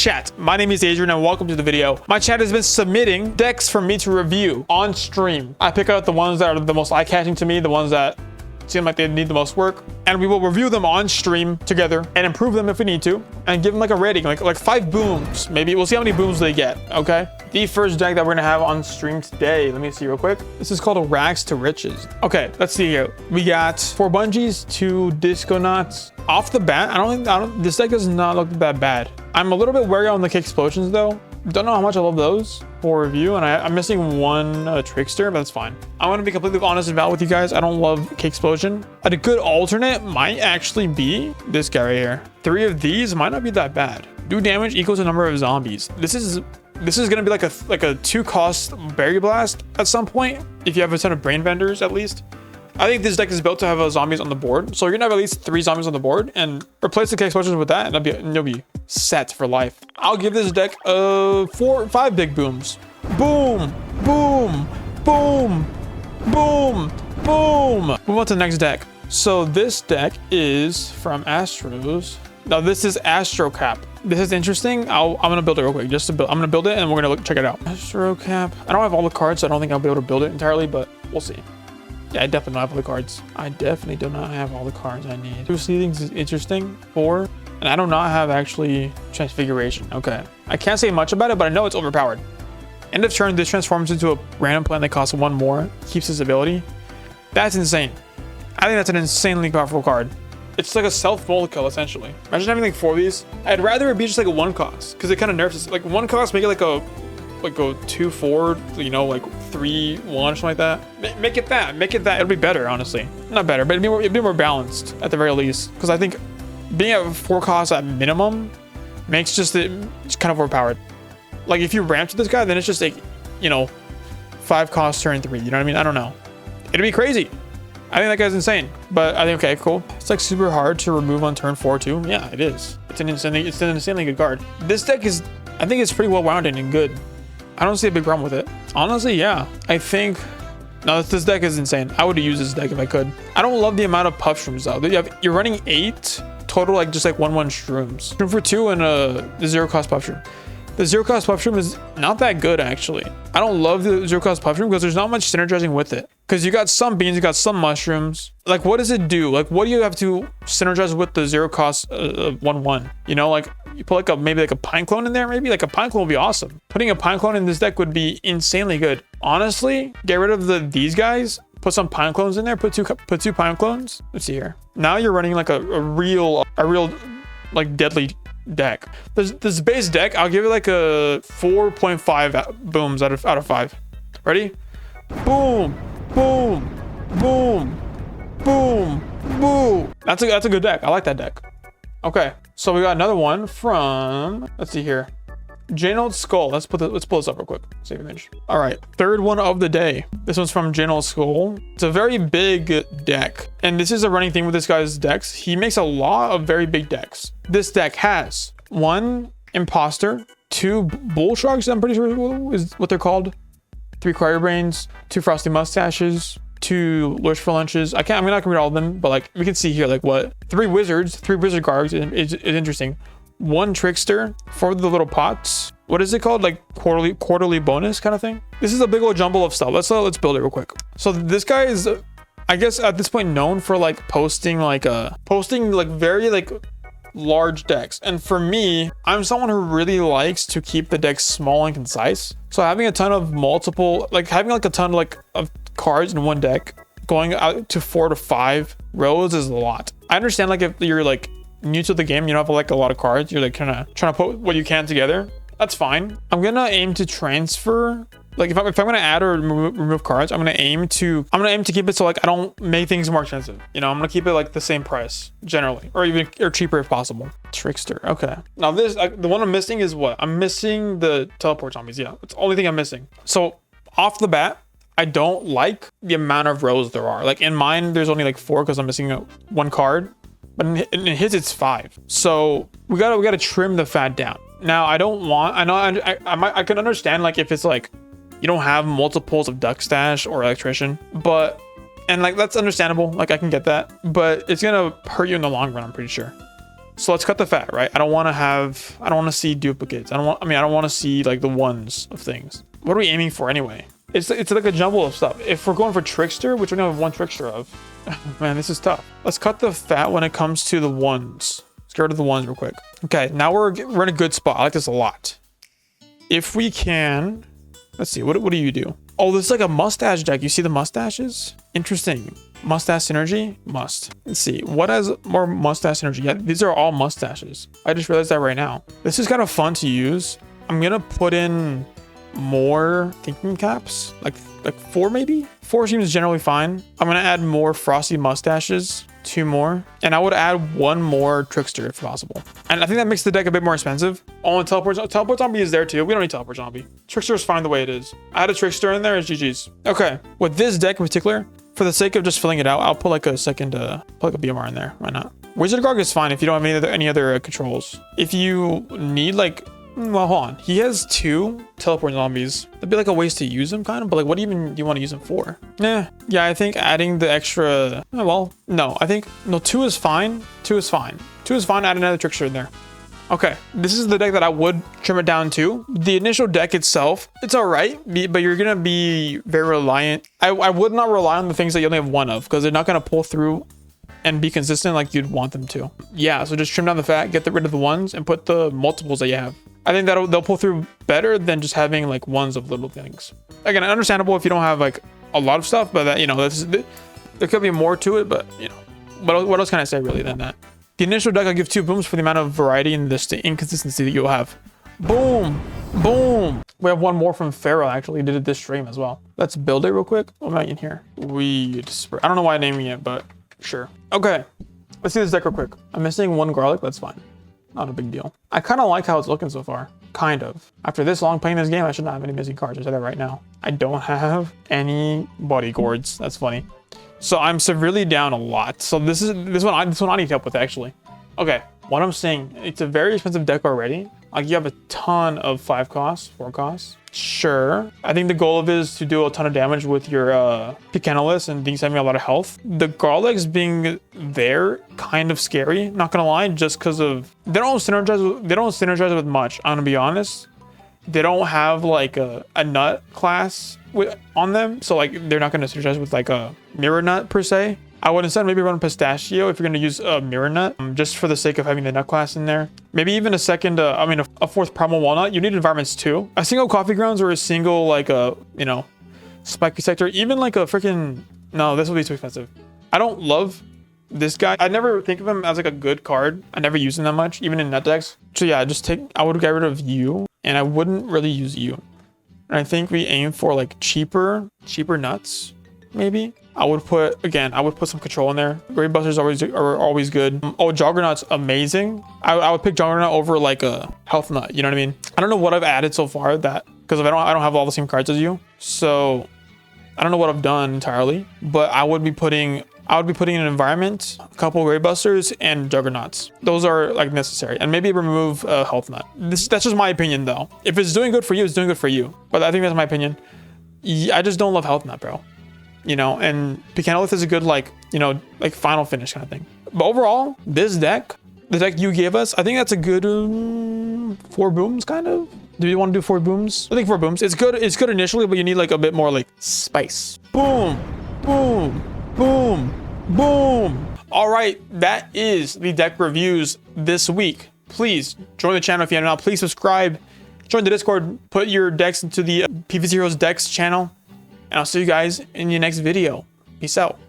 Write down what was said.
chat, my name is Adrian and welcome to the video. My chat has been submitting decks for me to review on stream. I pick out the ones that are the most eye-catching to me, the ones that seem like they need the most work, and we will review them on stream together and improve them if we need to, and give them like a rating, like 5 booms. Maybe we'll see how many booms they get. Okay, the first deck that we're gonna have on stream today, let me see real quick. This is called a Rags to Riches. Okay, let's see here. We got 4 bungees, 2 Disconauts. Off the bat, this deck does not look that bad. I'm a little bit wary on the kick explosions though. Don't know how much I love those for review, and I'm missing one trickster, but that's fine. I want to be completely honest and valid with you guys. I don't love kick explosion. A good alternate might actually be this guy right here. 3 of these might not be that bad. Do damage equals the number of zombies. This is gonna be like a 2-cost berry blast at some point if you have a ton of brain vendors at least. I think this deck is built to have zombies on the board, so you're gonna have at least 3 zombies on the board, and replace the kick explosions with that, and you'll be set for life. I'll give this deck 5 big booms. Boom, boom, boom, boom, boom. Move on to the next deck. So this deck is from Astros. Now this is Astrocap. This is interesting. I'm gonna build it real quick, just to build. I'm gonna build it, and we're gonna check it out. Astrocap. I don't have all the cards, so I don't think I'll be able to build it entirely, but we'll see. Yeah, I definitely don't have all the cards. I definitely do not have all the cards I need. 2 seedings is interesting. 4. And I do not have actually Transfiguration. Okay. I can't say much about it, but I know it's overpowered. End of turn, this transforms into a random plant that costs 1 more. Keeps his ability. That's insane. I think that's an insanely powerful card. It's like a self-mold kill, essentially. Imagine having like 4 of these. I'd rather it be just like a 1 cost, because it kind of nerfs it. Like 1 cost, make it like go 2-4, you know, like 3-1 or something like that. Make it that. It'll be better, honestly. Not better, but it'd be more balanced at the very least. Because I think being at 4 costs at minimum makes just it kind of overpowered. Like if you ramp to this guy, then it's just like, you know, 5 costs turn 3. You know what I mean? I don't know. It'd be crazy. I think that guy's insane. But I think, okay, cool. It's like super hard to remove on turn 4 too. Yeah, it is. It's an insanely good card. This deck is, I think it's pretty well rounded and good. I don't see a big problem with it. Honestly, yeah. I think... No, this deck is insane. I would use this deck if I could. I don't love the amount of puff shrooms though. You're running 8 total, like just like 1/1 shrooms. Shroom for 2 and the 0-cost puff shroom. The 0-cost puff shroom is not that good actually. I don't love the 0-cost puff shroom because there's not much synergizing with it. Because you got some beans, you got some mushrooms. Like what does it do? Like what do you have to synergize with the 0-cost 1/1? You know, like you put like maybe like a pine clone in there. Maybe like a pine clone would be awesome. Putting a pine clone in this deck would be insanely good. Honestly, get rid of these guys. Put some pine clones in there. Put two pine clones. Let's see here. Now you're running like a real like deadly deck. This base deck, I'll give it like a 4.5 booms out of 5. Ready? Boom, boom, boom, boom, boom. That's a good deck. I like that deck. Okay, so we got another one from, let's see here, Janal's Skull. Let's pull this up real quick. Save image. All right, 3rd one of the day. This one's from Janal's Skull. It's a very big deck, and this is a running theme with this guy's decks. He makes a lot of very big decks. This deck has 1 Imposter, 2 Bullshrugs, I'm pretty sure is what they're called, 3 Cryer Brains, 2 Frosty Mustaches, 2 Lurch for Lunches. I'm not gonna read all of them, but like we can see here, like what, 3 Wizards, 3 Wizard Guards is interesting. 1 Trickster, 4 of the little pots. What is it called? Like quarterly bonus kind of thing. This is a big old jumble of stuff. Let's build it real quick. So this guy is, I guess at this point, known for like posting very like large decks. And for me, I'm someone who really likes to keep the deck small and concise. So having a ton of of cards in one deck, going out to 4 to 5 rows is a lot. I understand like if you're like new to the game, you don't have like a lot of cards, you're like kind of trying to put what you can together. That's fine. I'm gonna aim to transfer, like if I'm gonna add or remove cards, I'm gonna aim to keep it so like I don't make things more expensive. You know, I'm gonna keep it like the same price generally, or cheaper if possible. Trickster. Okay. Now this, the one I'm missing is what? I'm missing the teleport zombies. Yeah, it's the only thing I'm missing. So off the bat, I don't like the amount of rows there are. Like in mine, there's only like 4 because I'm missing 1 card. But in his, it's 5. So we gotta trim the fat down. Now I can understand like if it's like you don't have multiples of Duck Stash or Electrician, but and like that's understandable. Like I can get that, but it's gonna hurt you in the long run. I'm pretty sure. So let's cut the fat, right? I don't want to see duplicates. I don't want to see like the ones of things. What are we aiming for anyway? It's like a jumble of stuff. If we're going for trickster, which we only have one trickster of, man, this is tough. Let's cut the fat when it comes to the ones. Let's get rid of the ones real quick. Okay, now we're in a good spot. I like this a lot. If we can, let's see, what do you do? Oh, this is like a mustache deck. You see the mustaches? Interesting. Mustache synergy? Must. Let's see. What has more mustache synergy? Yeah, these are all mustaches. I just realized that right now. This is kind of fun to use. I'm going to put in more thinking caps. Like 4 maybe? 4 seems generally fine. I'm going to add more frosty mustaches. 2 more. And I would add 1 more trickster if possible. And I think that makes the deck a bit more expensive. Oh, and teleport zombie is there too. We don't need teleport zombie. Trickster is fine the way it is. I had a trickster in there. It's GG's. Okay. With this deck in particular, for the sake of just filling it out, I'll put like a second, put like a BMR in there. Why not? Wizard Garg is fine if you don't have any other controls. If you need like, well, hold on. He has 2 teleport zombies. That'd be like a waste to use them kind of, but like what even do you want to use them for? Yeah, I think adding the extra, well, no, I think, no, 2 is fine. 2 is fine. 2 is fine, add another trickster in there. Okay, this is the deck that I would trim it down to. The initial deck itself, it's all right, but you're going to be very reliant. I would not rely on the things that you only have 1 of because they're not going to pull through and be consistent like you'd want them to. Yeah, so just trim down the fat, get rid of the ones and put the multiples that you have. I think they'll pull through better than just having like ones of little things. Again, understandable if you don't have like a lot of stuff, but that, you know, there could be more to it, but you know, what else can I say really than that? The initial deck, I'll give 2 booms for the amount of variety and the inconsistency that you'll have. Boom, boom. We have 1 more from Pharoh, actually. He did it this stream as well. Let's build it real quick. What am I in here? Weed spray. I don't know why I'm naming it, but sure. Okay, let's see this deck real quick. I'm missing 1 garlic, that's fine. Not a big deal. I kind of like how it's looking so far. Kind of. After this long playing this game, I should not have any missing cards. I say that right now. I don't have any body gourds. That's funny. So I'm severely down a lot. So this one I need help with actually. Okay, what I'm saying, it's a very expensive deck already. Like you have a ton of 5 costs, 4 costs. Sure. I think the goal of it is to do a ton of damage with your Picanolus and things having a lot of health. The Garlics being there, kind of scary, not gonna lie, just because of they don't synergize with much, I'm gonna be honest. They don't have like a nut class on them, so like they're not gonna synergize with like a mirror nut per se. I would instead maybe run pistachio if you're gonna use a mirror nut, just for the sake of having the nut class in there. Maybe even a second, a 4th primal walnut. You need environments too. A single coffee grounds or a single like a, you know, spiky sector. Even like a freaking, no, this will be too expensive. I don't love this guy. I never think of him as like a good card. I never use him that much, even in nut decks. So yeah, I would get rid of you and I wouldn't really use you. And I think we aim for like cheaper nuts, maybe. I would put some control in there. Grave Busters are always good. Oh, Juggernaut's amazing. I would pick Juggernaut over like a Health Nut. You know what I mean? I don't know what I've added so far because I don't have all the same cards as you. So I don't know what I've done entirely. But I would be putting an environment, a couple Grave Busters, and Juggernauts. Those are like necessary. And maybe remove Health Nut. That's just my opinion though. If it's doing good for you, it's doing good for you. But I think that's my opinion. I just don't love Health Nut, bro. You know, and Picanolith is a good, like, you know, like final finish kind of thing. But overall, this deck, the deck you gave us, I think that's a good 4 booms kind of. Do you want to do 4 booms? I think 4 booms. It's good initially, but you need like a bit more like spice. Boom, boom, boom, boom. All right, that is the deck reviews this week. Please join the channel if you haven't. Please subscribe, join the Discord, put your decks into the PvZ Heroes decks channel. And I'll see you guys in your next video. Peace out.